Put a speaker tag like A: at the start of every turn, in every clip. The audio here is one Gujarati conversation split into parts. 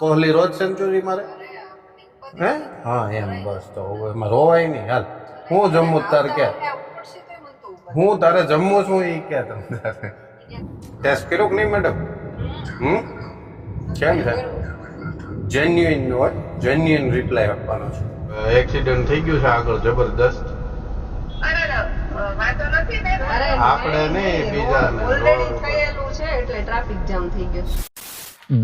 A: કોહલી રોજ સેન્ચુરી મારે હે? હા એમ બસ તો હવે એમાં રોવાય નહીં. હાલ હું જમવું તાર કે હું તારે જમવું છું એ કે તમે તારે ટેસ્ટ કર્યો કે નહીં મેડમ? કેમ છે? જેન્યુઇન હોય, જેન્યુઇન રિપ્લાય આપવાનો છે. એક્સિડન્ટ થઈ ગયું છે આગળ જબરદસ્ત. આપણે નહીં બીજાને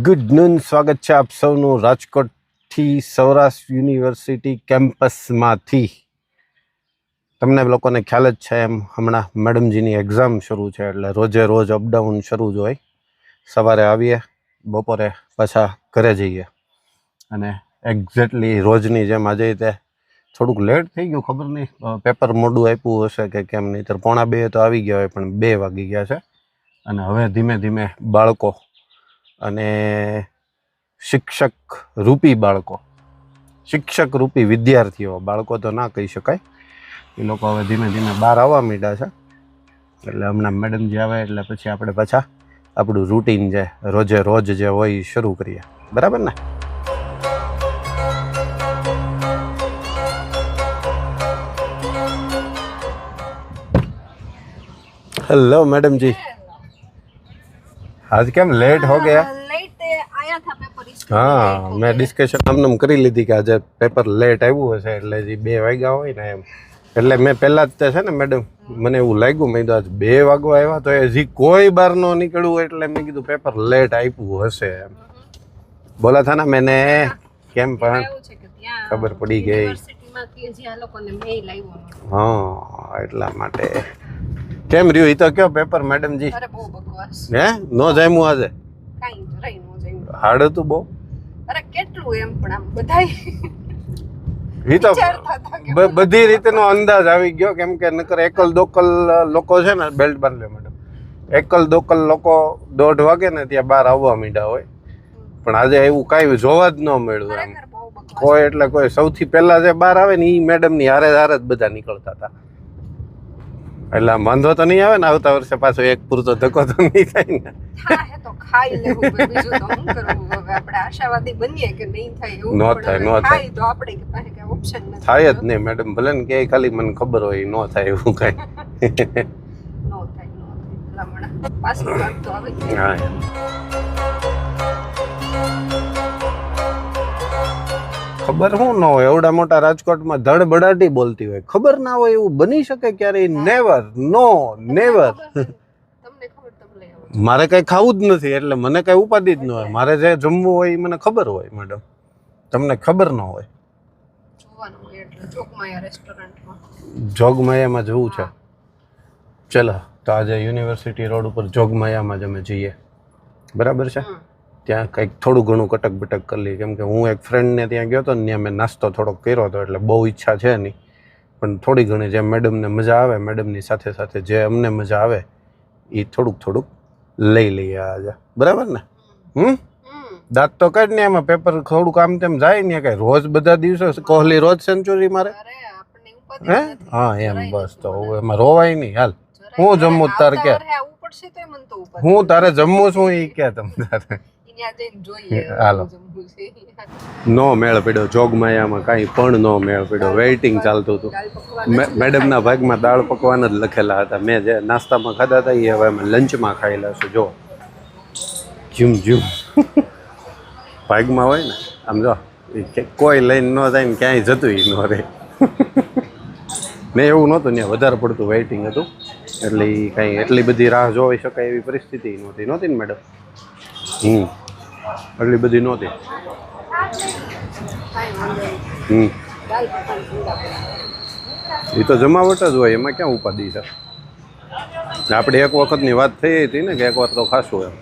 A: ગુડ નૂન. સ્વાગત છે આપ સૌનું રાજકોટથી સૌરાષ્ટ્ર યુનિવર્સિટી કેમ્પસમાંથી. તમને લોકોને ખ્યાલ જ છે એમ હમણાં મેડમજીની એક્ઝામ શરૂ છે એટલે રોજે રોજ અપડાઉન શરૂ જ હોય. સવારે આવીએ, બપોરે પાછા ઘરે જઈએ અને એક્ઝેક્ટલી રોજની જેમ આજે તે થોડુંક લેટ થઈ ગયું, ખબર નહીં પેપર મોડું આપ્યું હશે કે કેમ. નહીં તો 1:45 તો આવી ગયા હોય પણ 2 વાગી ગયા છે. અને હવે ધીમે ધીમે બાળકો અને શિક્ષક રૂપી બાળકો, શિક્ષક રૂપી વિદ્યાર્થીઓ, બાળકો તો ના કહી શકાય, એ લોકો હવે ધીમે ધીમે બહાર આવવા માંડ્યા છે. એટલે હમણાં મેડમજી આવે એટલે પછી આપણે પાછા આપણું રૂટીન જે રોજે રોજ જે હોય એ શરૂ કરીએ. બરાબર ને? हेलो मैडम जी, आज કેમ લેટ हो गया?
B: लेट आया था पेपर इसलिए
A: हाँ, મેં ડિસ્કશન આમ કરી લીધી કે આજે પેપર લેટ આવ્યું હશે એટલે હજી 2 વાગ્યા હોય ને એમ. એટલે મેં પહેલાં જ તે છે ને મેડમ, મને એવું લાગ્યું, મેં કીધું આજ 2 વાગવા આવ્યા તો હજી કોઈ બહાર ન નીકળ્યું એટલે મેં કીધું પેપર લેટ આપ્યું હશે એમ. બોલા થા ના મેને કેમ પણ ખબર પડી ગઈ.
B: યુનિવર્સિટીમાંથી હજી આ લોકોને મેઇલ આવ્યો.
A: હા, એટલા માટે. કેમ રહ્યું એ તો કયો પેપર મેડમજી?
B: અરે બહુ બકવાસ.
A: હે? નો જામ્યું આજે?
B: કાઈ જરાય નો જામ્યું.
A: હાર્ડ હતું બહુ?
B: અરે કેટલું એમ પણ આમ બધાય
A: એ તો બધી રીતનો અંદાજ આવી ગયો, કેમ કે નકર એકલ દોકલ લોકો છે ને, બેલ્ટ બાંધ લે મેડમ, એકલ દોકલ લોકો 1:30 વાગે ને ત્યાં બહાર આવવા માંડ્યા હોય. પણ આજે એવું કાંઈ જોવા જ ન મળ્યું એમ. કોઈ એટલે કોઈ સૌથી પહેલા જે બહાર આવે ને એ મેડમની હારે હારે જ બધા નીકળતા હતા. એટલે આમ વાંધો તો નહીં આવે ને? આવતા વર્ષે પાછો એક પૂરતો ધક્કો તો નહીં થાય ને?
B: થાય તો ખાઈ લેવું, બીજું તો શું કરવું? હવે આપણે આશાવાદી બનીએ કે નહીં થાય એવું.
A: નો થાય, નો થાય.
B: તો આપણે પાસે કઈ ઓપ્શન નથી.
A: થાય જ નહીં મેડમ, ભલે ને કે ખાલી મને ખબર હોય, નો થાય એવું કાંઈ.
B: નો થાય, નો થાય. હમણાં પાછું વાત તો આવે છે.
A: હા, ખબર શું ન હોય? એવડા મોટા રાજકોટમાં ધડબડાટી બોલતી હોય, ખબર ના હોય એવું બની શકે ક્યારેય? નેવર, નો, નેવર.
B: તમને ખબર તમને આવો.
A: મારે કઈ ખાવું જ નથી એટલે મને કઈ ઉપાધિ જ ન હોય. મારે જે જમવું હોય એ મને ખબર હોય મેડમ, તમને ખબર ન હોય.
B: જોવાનું હોય એટલે જોગમાયા રેસ્ટોરન્ટમાં.
A: જોગમાયામાં જવું છે? ચલો તો આજે યુનિવર્સિટી રોડ ઉપર જોગમાયામાં જ અમે જઈએ. બરાબર છે? ત્યાં કંઈક થોડું ઘણું કટક બટક કરી લઈએ, કેમ કે હું એક ફ્રેન્ડને ત્યાં ગયો હતો ને, ત્યાં મેં નાસ્તો થોડોક કર્યો હતો એટલે બહુ ઈચ્છા છે નહીં, પણ થોડી ઘણી જે મેડમને મજા આવે, મેડમની સાથે સાથે જે અમને મજા આવે એ થોડુંક થોડુંક લઈ લઈએ આજે. બરાબર ને? દાંત તો કાઢ ને, એમાં પેપર થોડુંક આમ તેમ જાય ને. કઈ રોજ બધા દિવસો કોહલી રોજ સેન્ચુરી મારે હે? હા એમ બસ તો એમાં રોવાય નહીં. હાલ હું જમવું તાર કે હું તારે જમવું છું એ કે તમે તારે. હાલો, નો મેળ પડ્યો જોગમાયામાં, કાંઈ પણ નો મેળ પડ્યો. વેઇટિંગ ચાલતું હતું. મેડમના ભાગમાં દાળ પકવાન જ લખેલા હતા. મેં જે નાસ્તામાં ખાધા હતા એ હવે અમે લંચમાં ખાઈ લઈશું. જો ઝૂમ ઝૂમ ભાગમાં હોય ને આમ, જો કોઈ લઈને ન જાય ને ક્યાંય જતું ન રહે. મેં એવું નહોતું, ત્યાં વધારે પડતું વેઇટિંગ હતું એટલે એ કાંઈ એટલી બધી રાહ જોઈ શકાય એવી પરિસ્થિતિ નહોતી ને મેડમ? એટલી બધી નહોતી. એ તો જમાવટ જ હોય, એમાં ક્યાં ઉપાધિ છે? આપણે એક વખતની વાત થઈ હતી ને કે એક વાર તો ખાશું એમ.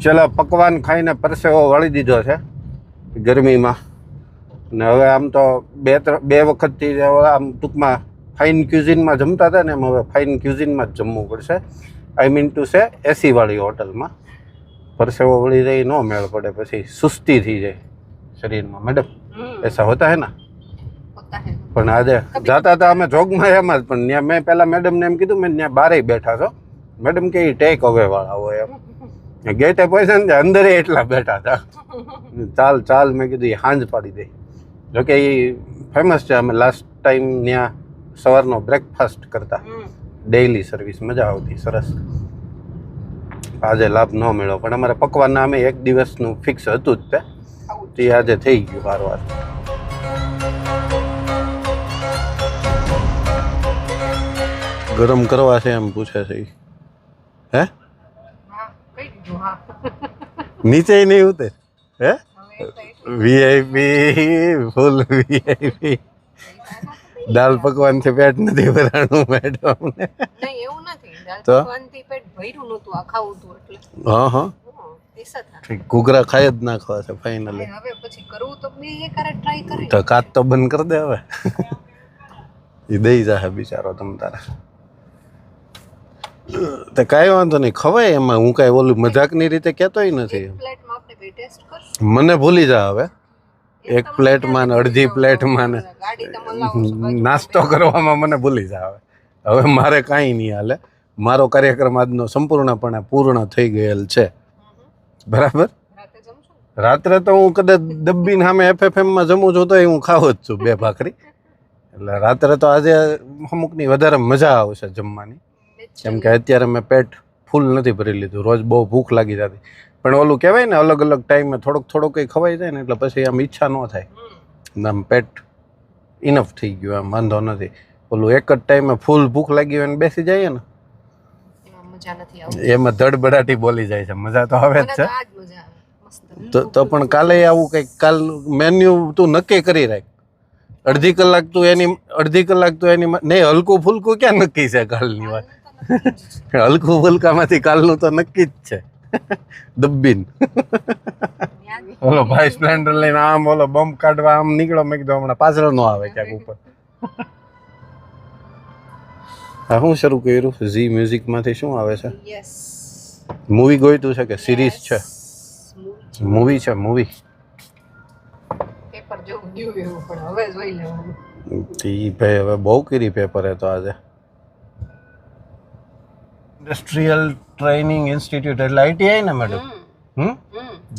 A: ચલો, પકવાન ખાઈને પરસેવો વાળી દીધો છે ગરમીમાં. ને હવે આમ તો બે વખતથી આમ ટૂંકમાં ફાઇન ક્યુઝિનમાં જમતા હતા ને, એમ હવે ફાઇન ક્યુઝિનમાં જ જમવું પડશે. આઈ મીન ટુ સે એસી વાળી હોટલમાં. પરસેવો વળી જાય ન મેળ પડે, પછી સુસ્તી થઈ જાય શરીરમાં મેડમ. એસા હોતા હે ના? પણ આજે જાતા હતા અમે જોગમાયામાં જ, પણ ત્યાં મેં પહેલાં મેડમને એમ કીધું, મેં ત્યાં બારે બેઠા છો મેડમ કે ટેક અવે વાળા હોય એમ. ગેટે પહોંચ્યા ને અંદર એટલા બેઠા હતા. ચાલ મેં કીધું એ હાંજ પાડી દે. જોકે એ ફેમસ છે. અમે લાસ્ટ ટાઈમ ત્યાં સવારનો બ્રેકફાસ્ટ કરતા, ડેઈલી સર્વિસ, મજા આવતી, સરસ. આજે લાભ ન મળ્યો, પણ અમારે પકવાનના અમે એક દિવસનું ફિક્સ હતું જ તે આજે થઈ ગયું વારવાર. ગરમ કરવા છે એમ પૂછે છે. હે નીચે નહીં ઉતર? હે વીઆઈપી, ફૂલ વીઆઈપી. દાલ પકવાન થી પેટ નથી ભરાણું મેડમ ને.
B: નહીં એવું નથી, દાલ પકવાનથી પેટ ભર્યું નહોતું, આ ખાવું હતું એટલે.
A: હા ઠીક, ઘૂઘરા ખાઈ જ નાખવા છે ફાઇનલી.
B: હવે પછી કરવું તો બે એકારે ટ્રાય કરી.
A: તો કાચ તો બંધ કરી દે હવે. એ દઈ જાહે બિચારો તમ તારે. તો કાંઈ વાંધો નહીં, ખવાય એમાં. હું કાંઈ ઓલું મજાકની રીતે કહેતોય નથી.
B: પ્લેટમાં આપણે બે ટેસ્ટ કરશું.
A: મને ભૂલી જા હવે. એક પ્લેટમાં ને અડધી પ્લેટમાં ને નાસ્તો કરવામાં મને ભૂલી જા હવે. હવે મારે કાંઈ નહીં હાલે. મારો કાર્યક્રમ આજનો સંપૂર્ણપણે પૂર્ણ થઈ ગયેલ છે. બરાબર. રાત્રે તો હું કદાચ દબ્બીને સામે એફએફએમમાં જમું છું તો હું ખાવ જ છું 2 ભાખરી. એટલે રાત્રે તો આજે અમુકની વધારે મજા આવશે જમવાની, કેમ કે અત્યારે મેં પેટ ફૂલ નથી ભરી લીધું. રોજ બહુ ભૂખ લાગી જતી, પણ ઓલું કહેવાય ને અલગ અલગ ટાઈમે થોડોક કંઈ ખવાઈ જાય ને એટલે પછી આમ ઈચ્છા ન થાય. આમ પેટ ઇનફ થઈ ગયું, આમ વાંધો નથી. ઓલું એક જ ટાઈમે ફૂલ ભૂખ લાગી હોય ને બેસી જાય ને એમાં ધડબડાટી બોલી જાય છે. મજા તો આવે જ છે. તો પણ કાલે આવું કંઈક કાલ મેન્યુ તું નક્કી કરી રાખ. અડધી કલાક તું એની નહીં, હલકું ફૂલકું ક્યાં નક્કી છે કાલની વાત? હલકું ફૂલકામાંથી કાલનું તો નક્કી જ છે. દબ્બીન ઓલો ભાઈ સ્પ્લેન્ડર લઈને આમ ઓલો બમ્પ કાઢવા આમ નીકળો. મેં કીધું હમણાં પાછળ નો આવે ક્યાંક ઉપર. હા, હું શરૂ કર્યું ઝી મ્યુઝિકમાંથી. શું આવે છે? મૂવી ગોઈતું છે કે સિરીઝ છે? મૂવી છે. મૂવી
B: પેપર જેવું ગયું એવું, પણ હવે જોઈ લેવાનું.
A: ઈ ભાઈ હવે બહુ કરી પેપર હે તો આજે. ઇન્ડસ્ટ્રીયલ ટ્રેનિંગ ઇન્સ્ટિટ્યૂટ એટલે આઈટીઆઈ ને મેડમ?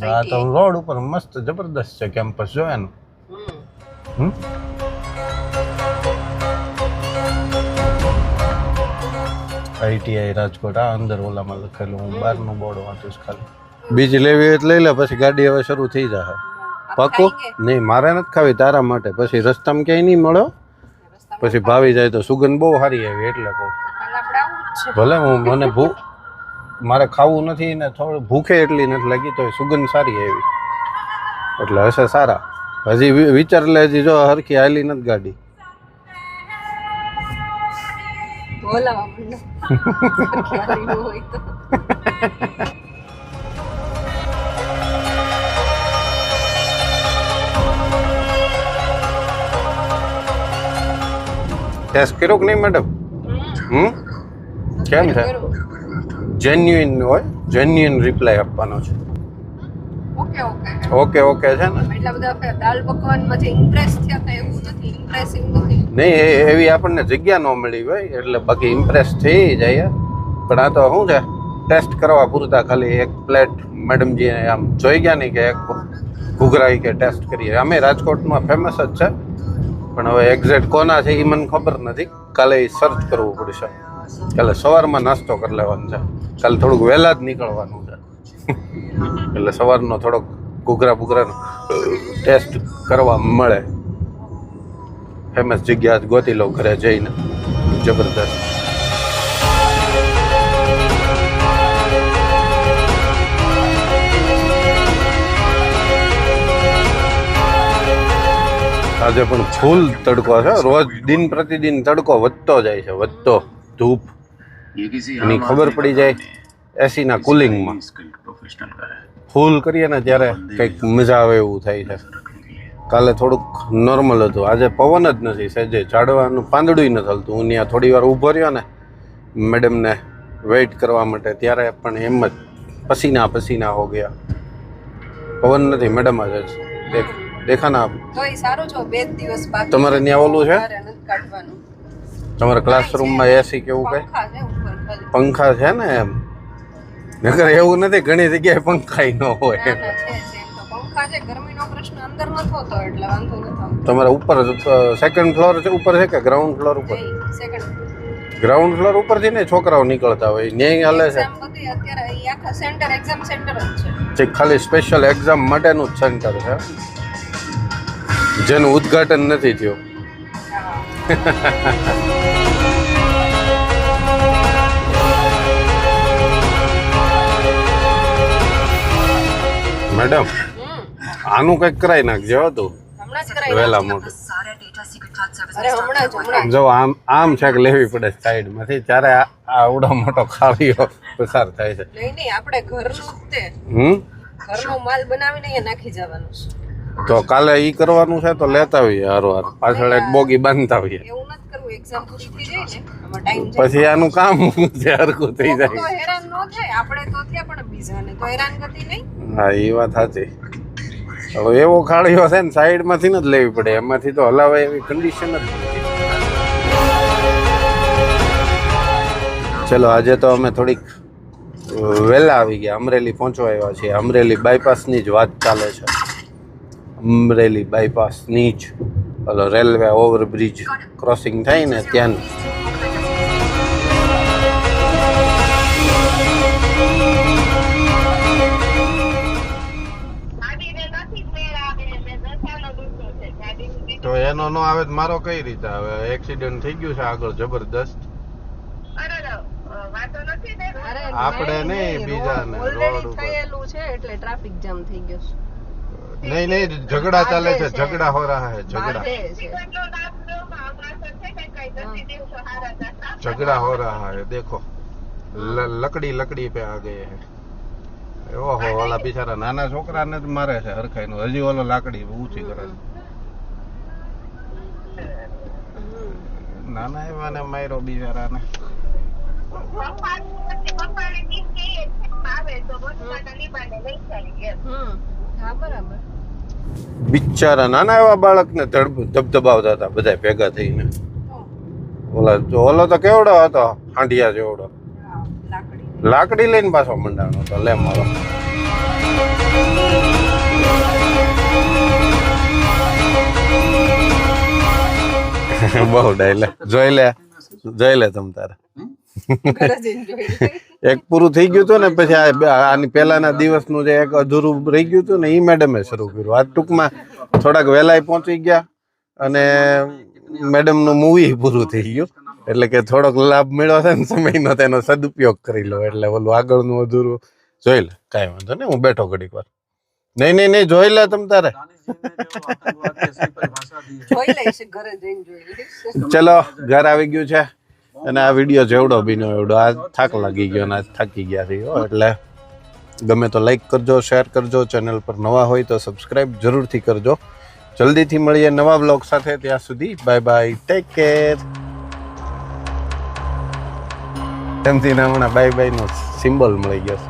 A: હા, તો રોડ ઉપર મસ્ત જબરદસ્ત છે કેમ્પસ, જો એનું. આઈટીઆઈ રાજકોટ. આ અંદર ઓલામાં લખેલું, હું બહારનું બોર્ડ વાંચું છું ખાલી. બીજી લેવી હોય લઈ લે, પછી ગાડી હવે શરૂ થઈ જશે. પાકું? નહીં, મારે નથી ખાવી, તારા માટે. પછી રસ્તામાં ક્યાંય નહીં મળ્યો, પછી ભાવી જાય તો. સુગંધ બહુ સારી આવી એટલે કહું. ભલે મને મારે ખાવું નથી ને થોડું ભૂખે એટલી નથી લાગી, તો સુગંધ સારી આવી એટલે હશે સારા. હજી વિચાર લે, હજી જો હરખી હાલી નથી ગાડી. ટેસ્ટ કર્યો કે નહીં મેડમ? કેમ છે? જેન્યુઇન હોય, જેન્યુઇન રિપ્લાય આપવાનો છે. ઓકે છે ને?
B: એટલા બધા દાલ પકવાનમાં જે ઇમ્પ્રેસ થયા હતા એવું નથી, ઇમ્પ્રેસિવ નથી.
A: નહીં, એવી આપણને જગ્યા ન મળી હોય એટલે બાકી ઇમ્પ્રેસ થઈ જાય. પણ આ તો શું છે, ટેસ્ટ કરવા પૂરતા ખાલી એક પ્લેટ મેડમજી આમ જોઈ ગયા નહીં કે એક ઘૂઘરા કે ટેસ્ટ કરીએ. અમે રાજકોટમાં ફેમસ જ છે, પણ હવે એક્ઝેક્ટ કોના છે એ મને ખબર નથી. કાલે સર્ચ કરવું પડશે. કાલે સવારમાં નાસ્તો કરી લેવાનો છે. કાલે થોડુંક વહેલા જ નીકળવાનું છે એટલે સવારનો થોડોક ઘૂઘરાનો ટેસ્ટ કરવા મળે. ફેમસ જગ્યા ગોતી લો ઘરે જઈને, જબરદસ્ત. આજે પણ ફૂલ તડકો છે. રોજ દિન પ્રતિદિન તડકો વધતો જાય છે, વધતો. ધૂપ એની ખબર પડી જાય એસીના કુલિંગમાં. ફૂલ કરીએ ને ત્યારે કંઈક મજા આવે એવું થાય છે. કાલે થોડુંક નોર્મલ હતું, આજે પવન જ નથી સહેજે. ઝાડવાનું પાંદડું નથી હલતું. હું ત્યાં થોડી વાર ઊભો રહ્યો ને મેડમને વેઇટ કરવા માટે, ત્યારે પણ એમ જ પસીના હો ગયા. પવન નથી મેડમ. આજે દેખાના
B: તોય સારું જો 2 દિવસ બાકી.
A: તમારે ત્યાં ઓલું છે?
B: કાઢવાનું.
A: તમારા ક્લાસરૂમમાં એસી કેવું કઈ? પંખા છે ને એમ? નકર એવું નથી ઘણી જગ્યાએ પંખાઈ ન હોય
B: ના ના છે એમ તો પંખા છે ગરમીનો પ્રશ્ન અંદર નથી હોતો એટલે વાંધો નથી આવતો
A: તમારા ઉપર સેકન્ડ ફ્લોર છે ઉપર છે કે ગ્રાઉન્ડ ફ્લોર ઉપર
B: સેકન્ડ
A: ગ્રાઉન્ડ ફ્લોર ઉપરથી ને છોકરાઓ નીકળતા હોય ન્યાય હાલે છે
B: એક્ઝામ બધી અત્યારે ઈ આખા સેન્ટર એક્ઝામ સેન્ટર જ છે
A: જે ખાલી સ્પેશિયલ એક્ઝામ માટેનું જ સેન્ટર છે જેનું ઉદ્ઘાટન નથી થયું મેડમ આનું કંઈક કરાવી નાખજો હતું
B: હમણાં જ કરાવી
A: વહેલા મોટું
B: અરે હમણાં
A: જો આમ છે કે લેવી પડે સાઈડમાંથી ત્યારે આવડો મોટો ખાડીઓ પસાર થાય છે
B: નહીં નહીં આપણે ઘરનું જ તે ઘરનો માલ બનાવીને અહીંયા નાખી જવાનું છે
A: તો કાલે ઈ કરવાનું છે તો લેતા આવીએ હારો પાછળ એક બોગી બાંધતા આવીએ
B: એવું નથી કરવું એક્ઝામ પૂરી થઈ જાય ને આમાં ટાઈમ
A: પછી આનું કામ છે હરખું થઈ
B: તો
A: જાય
B: હેરાન ન થાય આપણે તો થયા પણ બીજાને તો હેરાન કરતી નહીં
A: હા એ વાત સાચી હવે એવો ખાડીઓ છે ને સાઈડમાંથી જ લેવી પડે એમાંથી તો હલાવાય એવી કન્ડિશન જ નથી. ચલો આજે તો અમે થોડીક વહેલા આવી ગયા અમરેલી પહોંચવા આવ્યા છીએ અમરેલી બાયપાસની જ વાત ચાલે છે અમરેલી બાયપાસની જ ઓલો રેલવે ઓવરબ્રિજ ક્રોસિંગ થાય ને ત્યાં તો એનો નો આવે તો મારો કઈ રીતે આવે એક્સિડન્ટ થઈ ગયું છે આગળ જબરદસ્ત આપણે નહીં બીજાને રોડ ઉપર
B: થયેલું છે એટલે ટ્રાફિક જામ થઈ ગયો છે
A: નહીં નહીં ઝઘડા ચાલે છે ઝઘડા હો રહા હે ઝઘડા झगड़ा हो रहा है देखो लकड़ी लकड़ी पे आ गए हैं ઓહો ઓલા બિચારા નાના છોકરાને જ મારે છે હરખાઈનું હજી ઓલો લાકડી ઊંચી કરે છે નાના એવાને માર્યો બિચારાને
B: હા બરાબર
A: બિચારા નાના એવા બાળકને ધબધબાવતા હતા બધા ભેગા થઈને ઓલો તો કેવડો હતો હાંડિયા જેવડો લાકડી લઈને પાછો મંડાણો હતો લે મારો બહુ ડાયલે જોઈ લે તમ તારે એક પૂરું થઈ ગયું હતું ને પછી આની પહેલાના દિવસનું જે એક અધૂરું રહી ગયું હતું ને એ મેડમે શરૂ કર્યું આ ટૂંકમાં થોડાક વહેલાય પહોંચી ગયા અને મેડમનું મૂવી પૂરું થઈ ગયું એટલે કે થોડોક લાભ મળ્યો છે ને સમયનો તેનો સદુપયોગ કરી લો એટલે ઓલું આગળનું અધૂરું જોઈ લે કાંઈ વાંધો નહીં હું બેઠો ઘડીક વાર નહીં જોઈ લે તમ તારે ચલો ઘર આવી ગયું છે અને આ વિડીયો જેવડો બીનો એવડો આ થાક લાગી ગયો અને આજ થાકી ગયા થયો એટલે ગમે તો લાઈક કરજો શેર કરજો ચેનલ પર નવા હોય તો સબસ્ક્રાઈબ જરૂરથી કરજો જલ્દીથી મળીએ નવા બ્લોગ સાથે ત્યાં સુધી બાય બાય ટેક કેર એમથી હમણાં બાય બાય નો સિમ્બોલ મળી ગયો